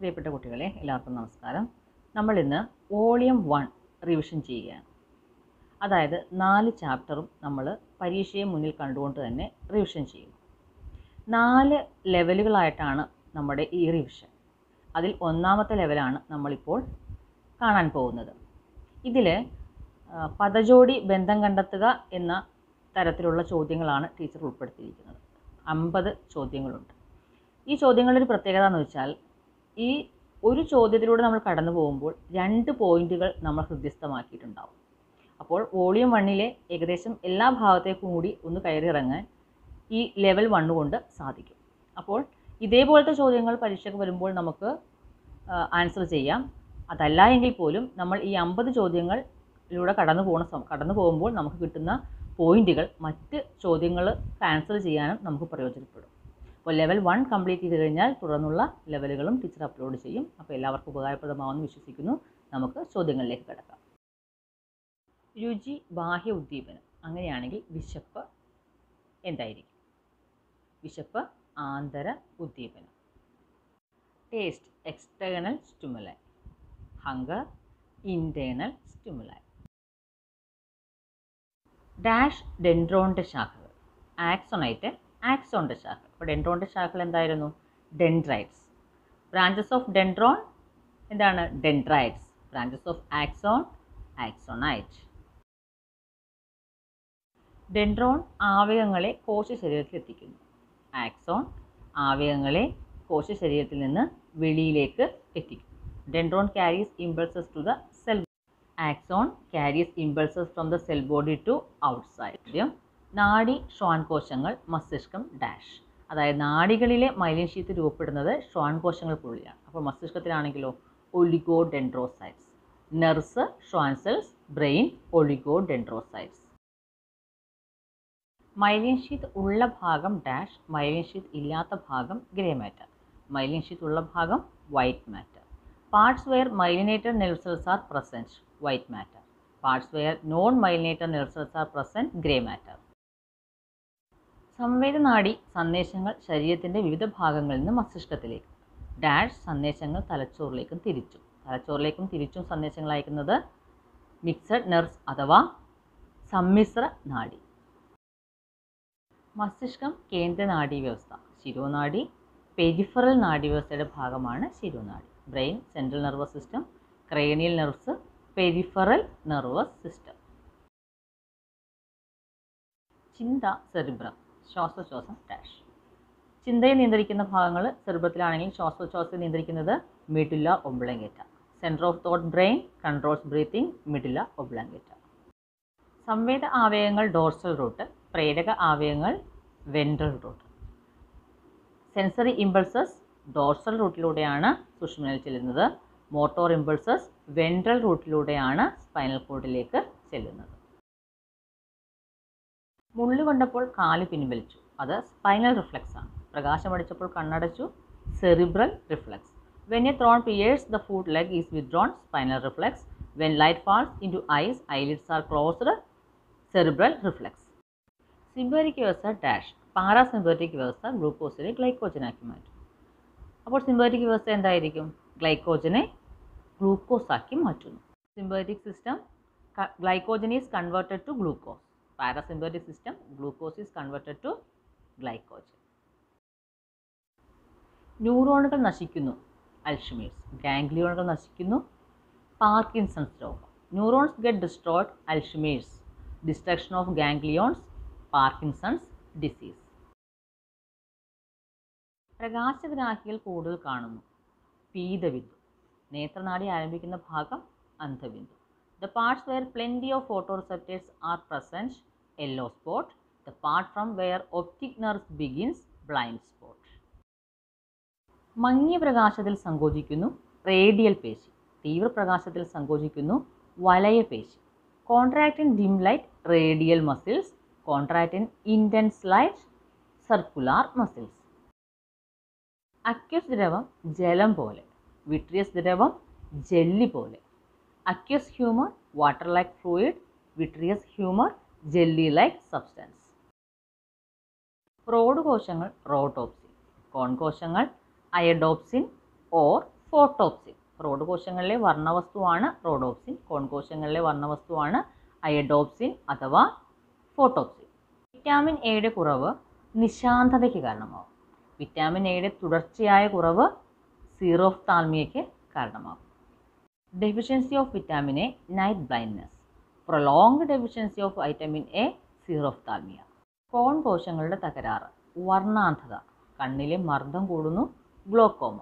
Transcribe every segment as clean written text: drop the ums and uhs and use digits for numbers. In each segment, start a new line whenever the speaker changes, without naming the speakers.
പ്രിയപ്പെട്ട കുട്ടികളെ, എല്ലാവർക്കും നമസ്കാരം. നമ്മൾ ഇന്ന് വോളിയം 1 റിവിഷൻ ചെയ്യുകയാണ്. അതായത് 4 ചാപ്റ്ററും നമ്മൾ പരീക്ഷയെ മുന്നിൽ കണ്ടുകൊണ്ട് തന്നെ റിവിഷൻ ചെയ്യുന്നു. 4 ലെവലുകളായിട്ടാണ് നമ്മുടെ ഈ റിവിഷൻ. അതിൽ ഒന്നാമത്തെ ലെവലാണ് നമ്മളിപ്പോൾ കാണാൻ പോകുന്നത്. ഇതിൽ പദജോടി ബന്ധം കണ്ടെത്തുക എന്ന തരത്തിലുള്ള ചോദ്യങ്ങളാണ് ടീച്ചർ ഉൾപ്പെടുത്തിയിരിക്കുന്നത്. 50 ചോദ്യങ്ങളുണ്ട്. ഈ ചോദ്യങ്ങളുടെ ഒരു പ്രത്യേകത എന്ന് വെച്ചാൽ, ഈ ഒരു ചോദ്യത്തിലൂടെ നമ്മൾ കടന്നു പോകുമ്പോൾ 2 പോയിന്റുകൾ നമ്മൾ ഹൃദ്യസ്ഥമാക്കിയിട്ടുണ്ടാവും. അപ്പോൾ വോളിയം 1 ഏകദേശം എല്ലാ ഭാഗത്തേക്കും കൂടി ഒന്ന് കയറിയിറങ്ങാൻ ഈ ലെവൽ 1 കൊണ്ട് സാധിക്കും. അപ്പോൾ ഇതേപോലത്തെ ചോദ്യങ്ങൾ പരീക്ഷയ്ക്ക് വരുമ്പോൾ നമുക്ക് ആൻസർ ചെയ്യാം. അതല്ല എങ്കിൽ പോലും നമ്മൾ ഈ 50 ചോദ്യങ്ങളിലൂടെ കടന്നു പോകുമ്പോൾ നമുക്ക് കിട്ടുന്ന പോയിന്റുകൾ മറ്റ് ചോദ്യങ്ങൾ ആൻസർ ചെയ്യാനും നമുക്ക് പ്രയോജനപ്പെടും. അപ്പോൾ ലെവൽ 1 കംപ്ലീറ്റ് ചെയ്ത് കഴിഞ്ഞാൽ തുടർന്നുള്ള ലെവലുകളും ടീച്ചർ അപ്ലോഡ് ചെയ്യും. അപ്പോൾ എല്ലാവർക്കും ഉപകാരപ്രദമാവുമെന്ന് വിശ്വസിക്കുന്നു. നമുക്ക് ചോദ്യങ്ങളിലേക്ക് കിടക്കാം. രുചി ബാഹ്യ ഉദ്ദീപനം. അങ്ങനെയാണെങ്കിൽ വിശപ്പ് എന്തായിരിക്കും? വിശപ്പ് ആന്തര ഉദ്ദീപനം. Taste external stimuli. Hunger internal stimuli. Dash ഡെൻഡ്രോണിൻ്റെ ശാഖകൾ. ആക്സോണൈറ്റ് ആക്സോണിൻ്റെ ശാഖകൾ. അപ്പോൾ ഡെൻഡ്രോണിൻ്റെ ശാഖകൾ എന്തായിരുന്നു? ഡെൻഡ്രൈറ്റ്സ്. ബ്രാഞ്ചസ് ഓഫ് ഡെൻഡ്രോൺ എന്താണ്? Dendrites. Branches of axon axonite. Dendron ആവയവങ്ങളെ കോശ ശരീരത്തിൽ എത്തിക്കുന്നു. ആക്സോൺ ആവയവങ്ങളെ കോശ ശരീരത്തിൽ നിന്ന് വെളിയിലേക്ക് എത്തിക്കും. Dendron carries impulses to the cell. Axon carries impulses from the cell body to outside. നാഡി ശ്വാൻകോശങ്ങൾ മസ്തിഷ്കം ഡാഷ്. അതായത് നാഡികളിലെ മൈലിൻ ഷീത്ത് രൂപപ്പെടുന്നത് ശ്വാൻകോശങ്ങൾക്കുള്ളിലാണ്. അപ്പോൾ മസ്തിഷ്കത്തിലാണെങ്കിലോ oligodendrocytes. Nerves Schwann cells, brain oligodendrocytes. Myelin sheath ഉള്ള ഭാഗം ഡാഷ്, മൈലിൻ ഷീത്ത് ഇല്ലാത്ത ഭാഗം ഗ്രേ മാറ്റർ. മൈലിൻ ഷീത്ത് ഉള്ള ഭാഗം white matter. Parts where myelinated nerve cells are present, white matter. Parts where non myelinated nerve cells are present, grey matter. സംവേദനാഡി സന്ദേശങ്ങൾ ശരീരത്തിൻ്റെ വിവിധ ഭാഗങ്ങളിൽ നിന്ന് മസ്തിഷ്കത്തിലേക്ക്. ഡാഷ് സന്ദേശങ്ങൾ തലച്ചോറിലേക്കും തിരിച്ചും. തലച്ചോറിലേക്കും തിരിച്ചും സന്ദേശങ്ങൾ അയക്കുന്നത് മിക്സഡ് നെർവ്സ് അഥവാ സമ്മിശ്ര നാഡി. മസ്തിഷ്കം കേന്ദ്ര നാഡീവ്യവസ്ഥ. ശിരോനാഡി പെരിഫറൽ നാഡീവ്യവസ്ഥയുടെ ഭാഗമാണ് ശിരോനാഡി. Brain central nervous system, cranial nerves peripheral nervous system. ചിന്ത സെറിബ്രം. ശ്വാസോച്ഛ്വാസം ഡാഷ്. ചിന്തയെ നിയന്ത്രിക്കുന്ന ഭാഗങ്ങൾ സെറിബ്രത്തിലാണെങ്കിൽ ശ്വാസോച്ഛ്വാസത്തെ നിയന്ത്രിക്കുന്നത് medulla oblongata. Center of thought brain controls breathing, medulla oblongata. സംവേദ ആവയവങ്ങൾ ഡോർസൽ റൂട്ട്, പ്രേരക ആവയവങ്ങൾ ventral root. Sensory impulses dorsal റൂട്ടിലൂടെയാണ് സുഷുമ്നയിൽ ചെല്ലുന്നത്. മോട്ടോർ ഇമ്പൾസസ് വെൻട്രൽ റൂട്ടിലൂടെയാണ് സ്പൈനൽ കോഡിലേക്ക് ചെല്ലുന്നത്. മുള്ളുകൊണ്ടപ്പോൾ കാല് പിൻവലിച്ചു, അത് സ്പൈനൽ റിഫ്ലെക്സ് ആണ്. പ്രകാശമടിച്ചപ്പോൾ കണ്ണടച്ചു, cerebral reflex. When a thorn pierce the foot leg is withdrawn, spinal reflex. When light falls into eyes, eyelids are closed, cerebral reflex. Sympathetic വ്യവസ്ഥ ഡാഷ്. പാരാസിമ്പേറ്റിക് വ്യവസ്ഥ ഗ്ലൂക്കോസിനെ ഗ്ലൈക്കോജനാക്കി മാറ്റും. അപ്പോൾ സിമ്പേറ്റിക് വ്യവസ്ഥ എന്തായിരിക്കും? ഗ്ലൈക്കോജനെ ഗ്ലൂക്കോസാക്കി മാറ്റുന്നു. Sympathetic system glycogen is converted to glucose. Parasympathetic system glucose is converted to glycogen. ന്യൂറോണുകൾ നശിക്കുന്നു, അൽഷിമേഴ്സ്. ഗാംഗ്ലിയോണുകൾ നശിക്കുന്നു, പാർക്കിൻസൺസ് രോഗം. Neurons get destroyed, Alzheimer's. Destruction of ganglions, Parkinson's disease. പ്രകാശഗ്രാഹികൾ കൂടുതൽ കാണുന്നു, പീതബിന്ദു. നേത്രനാടി ആരംഭിക്കുന്ന ഭാഗം അന്ധബിന്ദു. The parts where plenty of photoreceptors are present, yellow spot. The part from where optic nerve begins, blind spot. മങ്ങിയ പ്രകാശത്തിൽ സങ്കോചിക്കുന്നു, റേഡിയൽ പേശി. തീവ്രപ്രകാശത്തിൽ സങ്കോചിക്കുന്നു, വലയ പേശി. Contract in dim light, radial muscles. Contract in intense light, circular muscles. Aqueous ദ്രവം ജലം പോലെ, വിട്രിയസ് ദ്രവം ജെല്ലി പോലെ. Aqueous humor, water-like fluid. Vitreous humor, jelly-like substance. Rod കോശങ്ങൾ റോഡോപ്സിൻ. കോൺ കോശങ്ങൾ അയഡോപ്സിൻ ഓർ ഫോട്ടോപ്സിൻ. റോഡ് കോശങ്ങളിലെ വർണ്ണവസ്തുവാണ് റോഡോപ്സിൻ. കോൺ കോശങ്ങളിലെ വർണ്ണവസ്തുവാണ് അയഡോപ്സിൻ അഥവാ ഫോട്ടോപ്സിൻ. വിറ്റാമിൻ എയുടെ കുറവ് നിശാന്തതയ്ക്ക് കാരണമാകും. വിറ്റാമിൻ എയുടെ തുടർച്ചയായ കുറവ് സീറോഫ്താൽമിയയ്ക്ക് കാരണമാകും. Deficiency of vitamin A night blindness. Prolonged deficiency of vitamin A xerophthalmia. Cone കോശങ്ങളുടെ തകരാറ് വർണ്ണാന്ധത, കണ്ണിലെ മർദ്ദം കൂടുന്നു, glaucoma.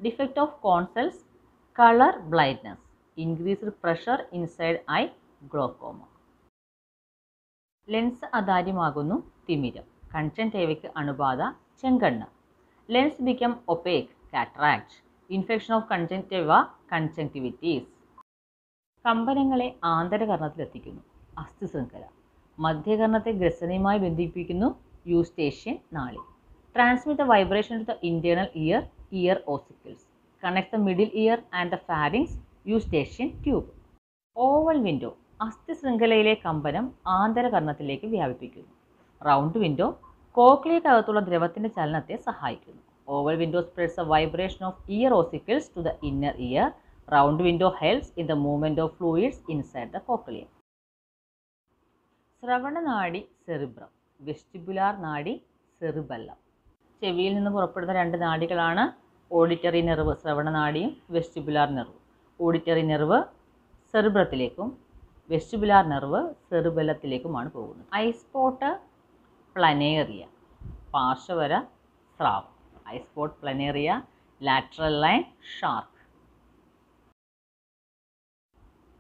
Defect of cone cells colour blindness, increased pressure inside eye, glaucoma. Lens അതാര്യമാകുന്നു, തിമിരം. കൺജങ്ക്റ്റിവയ്ക്ക് അണുബാധ, ചെങ്കണ്ണ്. Lens become opaque, cataract. Infection of conjunctiva, conjunctivitis. കമ്പനങ്ങളെ ആന്തരകർണത്തിലെത്തിക്കുന്നു, അസ്ഥിശൃംഖല. മധ്യകർണത്തെ ഗ്രസനയുമായി ബന്ധിപ്പിക്കുന്നു, യൂസ്റ്റേഷ്യൻ നാളി. Transmit the vibration to the internal ear, ear ossicles. Connect the middle year and the pharynx, Eustachian tube. Oval window, അസ്ഥിശൃംഖലയിലെ കമ്പനം ആന്തരകർണത്തിലേക്ക് വ്യാപിപ്പിക്കുന്നു. റൗണ്ട് വിൻഡോ, കോക്ലിയക്കകത്തുള്ള ദ്രവത്തിന്റെ ചലനത്തെ സഹായിക്കുന്നു. Oval window spreads the vibration of ear ossicles to the inner ear. Round window helps in the movement of fluids inside the കോക്ലിയം. ശ്രവണനാഡി സെറിബ്രം, വെസ്റ്റിബുലാർ നാഡി സെറിബെല്ലം. ചെവിയിൽ നിന്ന് പുറപ്പെടുന്ന രണ്ട് നാഡികളാണ് ഓഡിറ്ററി നെർവ് ശ്രവണനാഡിയും വെസ്റ്റിബുലാർ നെർവ്. ഓഡിറ്ററി നെർവ് സെറിബ്രത്തിലേക്കും വെസ്റ്റിബുലാർ നെർവ് സെറിബെല്ലത്തിലേക്കുമാണ് പോകുന്നത്. ഐസ്പോട്ട് പ്ലനേറിയ, പാർശ്വവര സ്രാവം. Eyespot planaria, lateral line shark.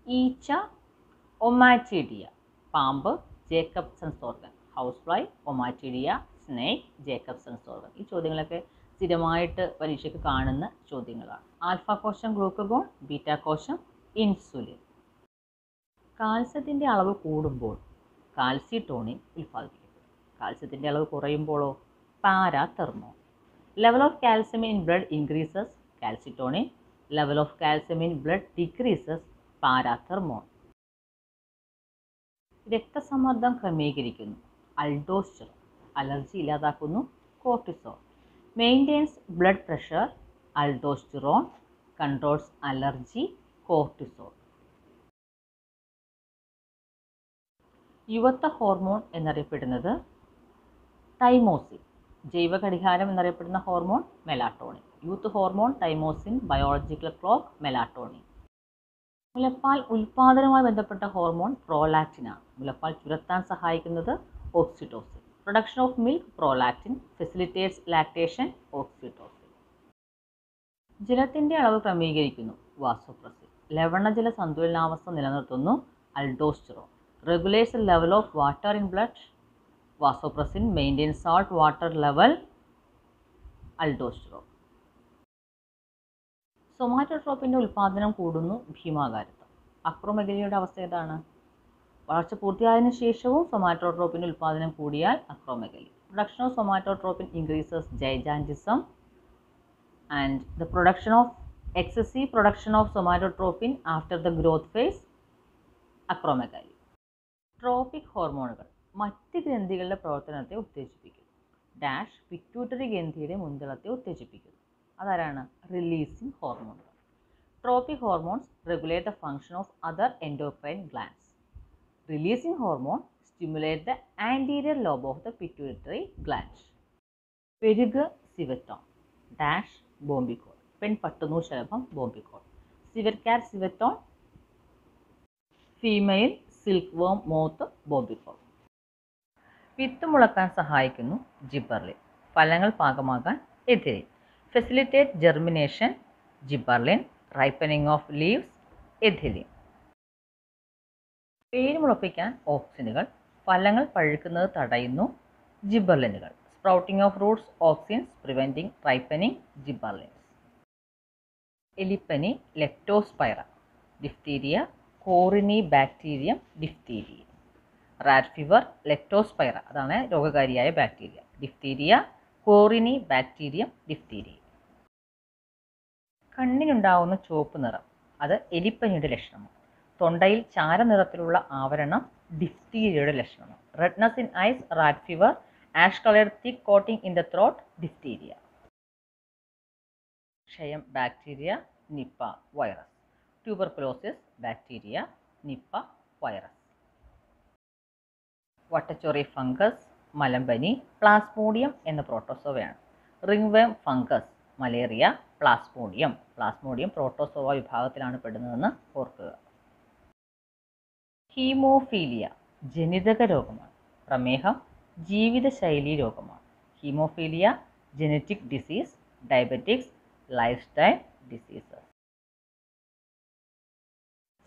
ഈച്ച ഒമാറ്റിഡിയ, പാമ്പ് Jacobson's organ. House fly ommatidia, snake Jacobson's organ. ഈ ചോദ്യങ്ങളൊക്കെ സ്ഥിരമായിട്ട് പരീക്ഷയ്ക്ക് കാണുന്ന ചോദ്യങ്ങളാണ്. ആൽഫ കോശം ഗ്ലൂക്കഗോൺ, ബീറ്റ കോശം ഇൻസുലിൻ. കാൽസ്യത്തിൻ്റെ അളവ് കൂടുമ്പോൾ കാൽസിട്ടോണിൻ ഉൽപ്പാദിപ്പിക്കപ്പെടും. കാൽസ്യത്തിൻ്റെ അളവ് കുറയുമ്പോഴോ parathormone. Level of calcium in blood increases, calcitonin. Level of calcium in blood decreases, parathormone. രക്തസമ്മർദ്ദം ക്രമീകരിക്കുന്നു, അൽഡോസ്റ്ററോൺ. അലർജി ഇല്ലാതാക്കുന്നു, cortisol. Maintains blood pressure, aldosterone. Controls allergy, cortisol. യുവത്വ ഹോർമോൺ എന്നറിയപ്പെടുന്നത് തൈമോസിൻ. ജൈവഘടികാരം എന്നറിയപ്പെടുന്ന hormone melatonin. Youth hormone thymosin, biological clock melatonin. മുലപ്പാൽ ഉൽപാദനവുമായി ബന്ധപ്പെട്ട ഹോർമോൺ പ്രോലാക്റ്റിനാണ്. മുലപ്പാൽ ചുരത്താൻ സഹായിക്കുന്നത് oxytocin. Production of milk prolactin, facilitates lactation oxytocin. ജലത്തിൻ്റെ അളവ് ക്രമീകരിക്കുന്നു, വാസോപ്രസിൻ. ലവണജല സന്തുലനാവസ്ഥ നിലനിർത്തുന്നു, aldosterone. Regulates the level of water in blood, vasopressin. Maintain salt water level, aldosterone. സൊമാറ്റോട്രോപ്പിൻ്റെ ഉൽപ്പാദനം കൂടുന്നു, ഭീമാകാരത്വം. അക്രോമെഗലിയുടെ അവസ്ഥ ഏതാണ്? വളർച്ച പൂർത്തിയായതിനു ശേഷവും സൊമാറ്റോട്രോപ്പിൻ്റെ ഉൽപ്പാദനം കൂടിയാൽ acromegaly. Production of somatotropin increases, gigantism. And the production of excessive production of somatotropin after the growth phase, acromegaly. Tropic ഹോർമോണുകൾ മറ്റ് ഗ്രന്ഥികളുടെ പ്രവർത്തനത്തെ ഉത്തേജിപ്പിക്കുന്നു. ഡാഷ് പിറ്റ്യൂട്ടറി ഗ്രന്ഥിയുടെ മുൻതളത്തെ ഉത്തേജിപ്പിക്കുന്നു. അതാരാണ്? റിലീസിംഗ് ഹോർമോണുകൾ. Tropic hormones regulate the function of other endocrine glands. Releasing hormone stimulate the anterior lobe of the pituitary gland. പെരുഗ് civetone. Dash bombykol. പെൺപട്ടുനൂൽ ശലഭം bombykol. Civet cat civetone. Female silkworm moth bombykol. വിത്ത് മുളക്കാൻ സഹായിക്കുന്നു, gibberellin. ഫലങ്ങൾ പാകമാകാൻ ethylene. Facilitate germination, gibberellin. Ripening of leaves, ethylene. വേര് മുളപ്പിക്കാൻ ഓക്സിനുകൾ. ഫലങ്ങൾ പഴുക്കുന്നത് തടയുന്നു, ജിബർലിനുകൾ. Sprouting of roots, auxins. Preventing ripening, gibberellins. എലിപ്പനി, leptospira. Diphtheria, corynebacterium diphtheria. Rat fever, leptospira, അതാണ് രോഗകാരിയായ bacteria. Diphtheria, corynebacterium diphtheria. കണ്ണിനുണ്ടാവുന്ന ചുവപ്പ് നിറം, അത് എലിപ്പനിയുടെ ലക്ഷണമാണ്. തൊണ്ടയിൽ ചാരനിറത്തിലുള്ള ആവരണം ഡിഫ്തീരിയയുടെ ലക്ഷണമാണ്. Redness in eyes, rat fever. Ash coloured thick coating in the throat, diphtheria. ക്ഷയം bacteria, Nipah virus. Tuberculosis bacteria, Nipah virus. വട്ടച്ചൊറി ഫംഗസ്, മലമ്പനി, പ്ലാസ്മോഡിയം എന്ന പ്രോട്ടോസോവയാണ്. Ringworm fungus, malaria, plasmodium protozoa വിഭാഗത്തിലാണ് പെടുന്നതെന്ന് ഓർക്കുക. ഹീമോഫീലിയ ജനിതക രോഗമാണ്. പ്രമേഹം ജീവിതശൈലീ രോഗമാണ്. Haemophilia genetic disease, diabetics, lifestyle diseases.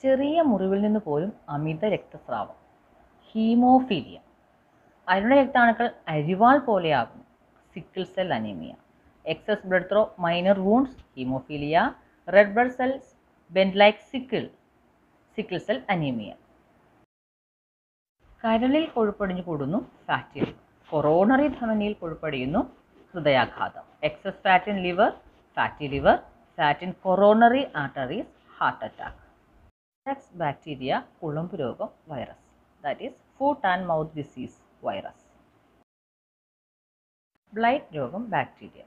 ചെറിയ മുറിവിൽ നിന്ന് പോലും അമിത രക്തസ്രാവം, ഹീമോഫീലിയ. അരുണ രക്താണുക്കൾ അരിവാൾ പോലെയാകുന്നു, sickle cell anaemia. Excess blood throw, minor wounds, haemophilia. Red blood cells bend like sickle cell anaemia. കരളിൽ കൊഴുപ്പടിഞ്ഞു കൂടുന്നു, ഫാറ്റി ലിവർ. കൊറോണറി ധമനിയിൽ കൊഴുപ്പടിയുന്നു, ഹൃദയാഘാതം. Excess fat in liver, fatty liver. Fat in coronary arteries, heart attack. Bacteria, കുളമ്പ് രോഗം, virus. That is foot and mouth disease virus. Blight രോഗം, bacteria.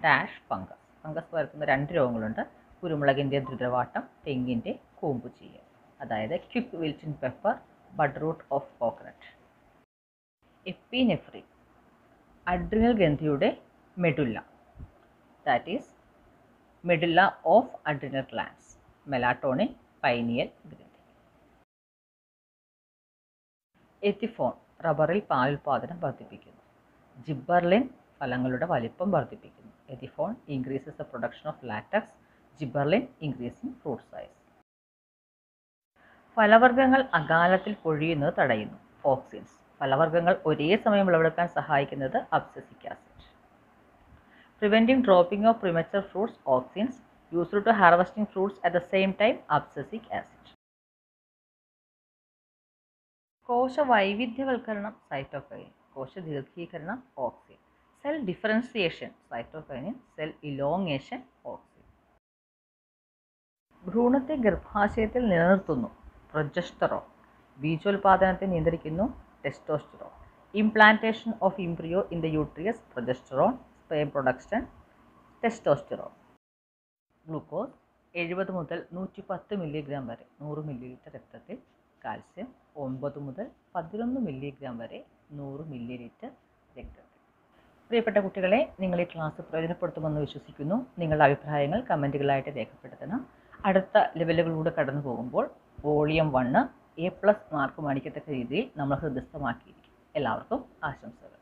Dash fungus. Fungus പരത്തുന്ന 2 രോഗങ്ങളുണ്ട്. കുരുമുളകിൻ്റെ ദ്രുതവാട്ടം, തെങ്ങിൻ്റെ കൂമ്പുചീയൽ. അതായത് quick വിൽറ്റിൻ pepper, bud root of coconut. Epinephrine, adrenal ഗ്രന്ഥിയുടെ medulla. That is medulla of adrenal glands. Melatonin, pineal ഗ്രന്ഥി. എത്തിഫോൺ, റബ്ബറിൽ പാലുൽപാദനം വർദ്ധിപ്പിക്കുന്നു. ജിബർലിൻ, ഫലങ്ങളുടെ വലിപ്പം വർദ്ധിപ്പിക്കുന്നു. Ethephon increases the production of latex. Gibberellin increasing fruit size. ഫലവർഗ്ഗങ്ങൾ അകാലത്തിൽ പൊഴിയുന്നത് തടയുന്നു. ഓക്സിൻസ്. ഫലവർഗ്ഗങ്ങൾ ഒരേ സമയം വിളവെടുക്കാൻ സഹായിക്കുന്നത് abscisic acid. Preventing dropping of premature fruits, auxins. Used to harvesting fruits at the same time, abscisic acid. കോശവൈവിധ്യവൽക്കരണം, സൈറ്റോകൈൻ. കോശദീർഘീകരണം, auxin. Cell differentiation, cytokinin. Cell elongation, auxin. ഭ്രൂണത്തെ ഗർഭാശയത്തിൽ നിലനിർത്തുന്നു, പ്രൊജസ്റ്ററോൺ. ബീജോൽപാദനത്തെ നിയന്ത്രിക്കുന്നു, testosterone. Implantation of embryo in the uterus, progesterone. Sperm production, testosterone. Glucose 70 മുതൽ 110 milligram വരെ 100 millilitre രക്തത്തിൽ. കാൽസ്യം 9 മുതൽ 11 മില്ലിഗ്രാം വരെ 100 മില്ലിലിറ്റർ രക്തത്തിൽ. പ്രിയപ്പെട്ട കുട്ടികളെ, നിങ്ങൾ ഈ ക്ലാസ് പ്രയോജനപ്പെടുത്തുമെന്ന് വിശ്വസിക്കുന്നു. നിങ്ങളുടെ അഭിപ്രായങ്ങൾ കമൻറ്റുകളായിട്ട് രേഖപ്പെടുത്തണം. അടുത്ത ലെവലുകളിലൂടെ കടന്നു പോകുമ്പോൾ വോളിയം 1 A+ മാർക്ക് മേടിക്കത്തക്ക രീതിയിൽ നമ്മൾ ഹൃദയസ്ഥമാക്കിയിരിക്കും. എല്ലാവർക്കും ആശംസകൾ.